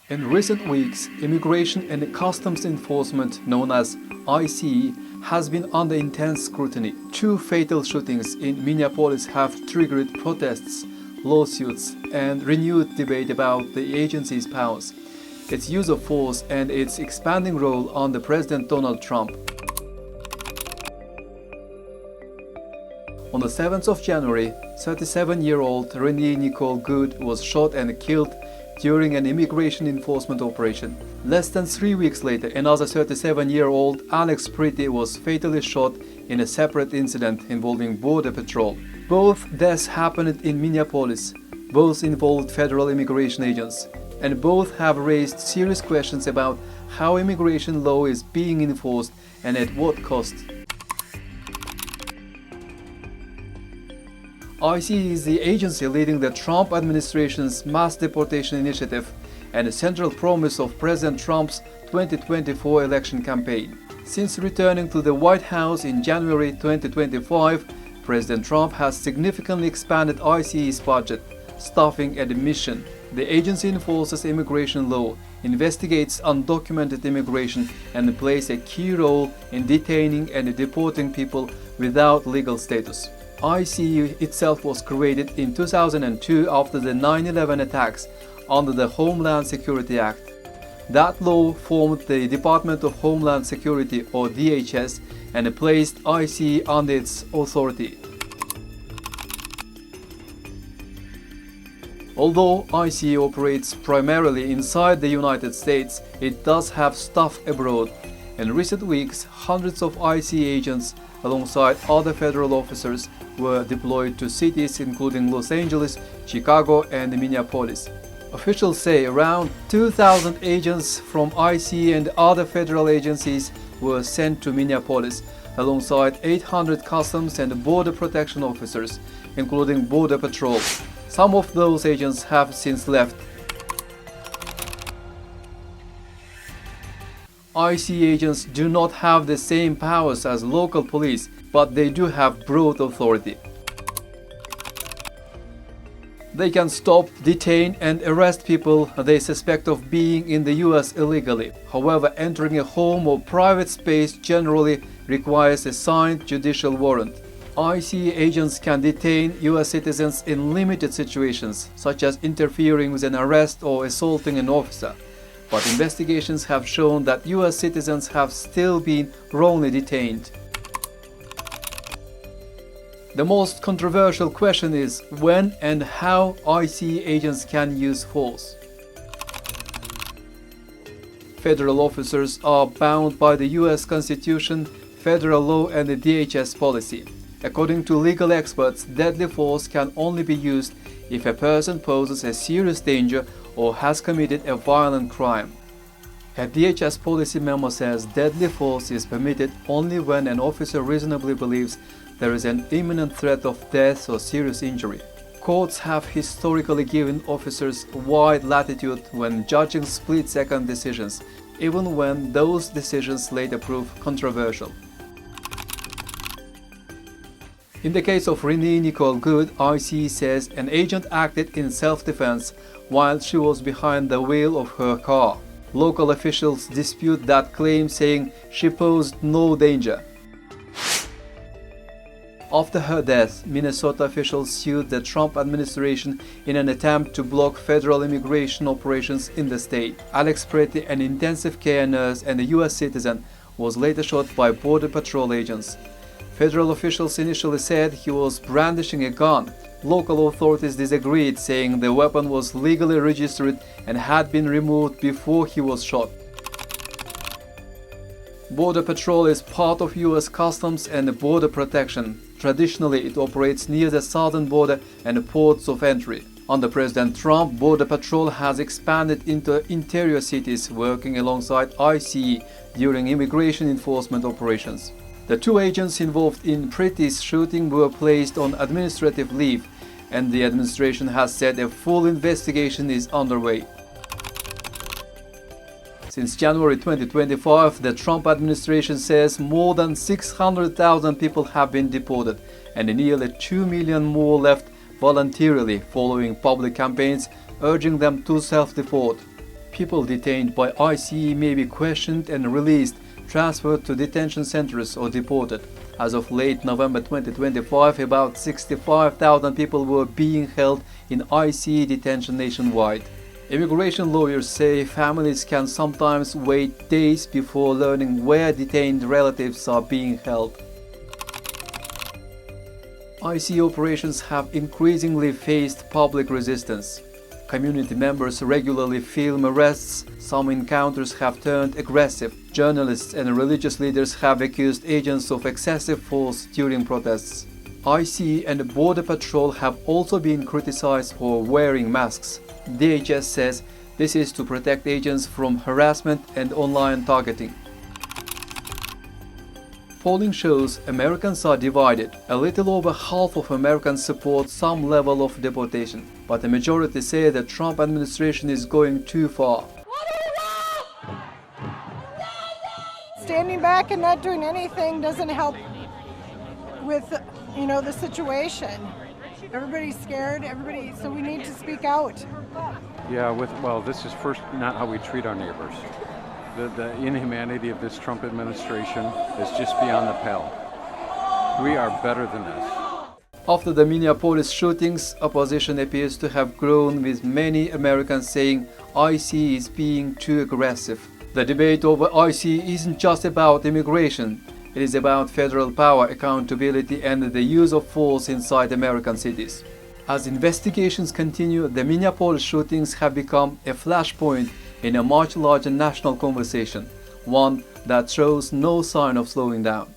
In recent weeks, Immigration and Customs Enforcement, known as ICE, has been under intense scrutiny. Two fatal shootings in Minneapolis have triggered protests, lawsuits, and renewed debate about the agency's powers, its use of force, and its expanding role under President Donald Trump. On the 7th of January, 37-year-old Renee Nicole Good was shot and killed during an immigration enforcement operation. Less than 3 weeks later, another 37-year-old Alex Pretty was fatally shot in a separate incident involving Border Patrol. Both deaths happened in Minneapolis. Both involved federal immigration agents, and both have raised serious questions about how immigration law is being enforced and at what cost. ICE is the agency leading the Trump administration's mass deportation initiative and a central promise of President Trump's 2024 election campaign. Since returning to the White House in January 2025, President Trump has significantly expanded ICE's budget, staffing, and mission. The agency enforces immigration law, investigates undocumented immigration, and plays a key role in detaining and deporting people without legal status. ICE itself was created in 2002 after the 9/11 attacks under the Homeland Security Act. That law formed the Department of Homeland Security, or DHS, and placed ICE under its authority. Although ICE operates primarily inside the United States, it does have staff abroad. In recent weeks, hundreds of ICE agents, alongside other federal officers, were deployed to cities including Los Angeles, Chicago, and Minneapolis. Officials say around 2,000 agents from ICE and other federal agencies were sent to Minneapolis, alongside 800 Customs and Border Protection officers, including Border Patrol. Some of those agents have since left. ICE agents do not have the same powers as local police, but they do have broad authority. They can stop, detain, and arrest people they suspect of being in the US illegally. However, entering a home or private space generally requires a signed judicial warrant. ICE agents can detain US citizens in limited situations, such as interfering with an arrest or assaulting an officer. But investigations have shown that US citizens have still been wrongly detained. The most controversial question is when and how ICE agents can use force. Federal officers are bound by the US Constitution, federal law, and the DHS policy. According to legal experts, deadly force can only be used if a person poses a serious danger or has committed a violent crime. A DHS policy memo says deadly force is permitted only when an officer reasonably believes there is an imminent threat of death or serious injury. Courts have historically given officers wide latitude when judging split-second decisions, even when those decisions later prove controversial. In the case of Renee Nicole Good, ICE says an agent acted in self-defense while she was behind the wheel of her car. Local officials dispute that claim, saying she posed no danger. After her death, Minnesota officials sued the Trump administration in an attempt to block federal immigration operations in the state. Alex Pretty, an intensive care nurse and a US citizen, was later shot by Border Patrol agents. Federal officials initially said he was brandishing a gun. Local authorities disagreed, saying the weapon was legally registered and had been removed before he was shot. Border Patrol is part of US Customs and Border Protection. Traditionally, it operates near the southern border and ports of entry. Under President Trump, Border Patrol has expanded into interior cities, working alongside ICE during immigration enforcement operations. The two agents involved in Pretty's shooting were placed on administrative leave, and the administration has said a full investigation is underway. Since January 2025, the Trump administration says more than 600,000 people have been deported, and nearly 2 million more left voluntarily following public campaigns urging them to self-deport. People detained by ICE may be questioned and released, transferred to detention centers or deported. As of late November 2025, about 65,000 people were being held in ICE detention nationwide. Immigration lawyers say families can sometimes wait days before learning where detained relatives are being held. ICE operations have increasingly faced public resistance. Community members regularly film arrests. Some encounters have turned aggressive. Journalists and religious leaders have accused agents of excessive force during protests. ICE and Border Patrol have also been criticized for wearing masks. DHS says this is to protect agents from harassment and online targeting. Polling shows Americans are divided. A little over half of Americans support some level of deportation, but the majority say the Trump administration is going too far. Standing back and not doing anything doesn't help with, the situation. Everybody's scared, so we need to speak out. Yeah, this is first not how we treat our neighbors. The inhumanity of this Trump administration is just beyond the pale. We are better than this. After the Minneapolis shootings, opposition appears to have grown, with many Americans saying ICE is being too aggressive. The debate over ICE isn't just about immigration. It is about federal power, accountability, and the use of force inside American cities. As investigations continue, the Minneapolis shootings have become a flashpoint in a much larger national conversation, one that shows no sign of slowing down.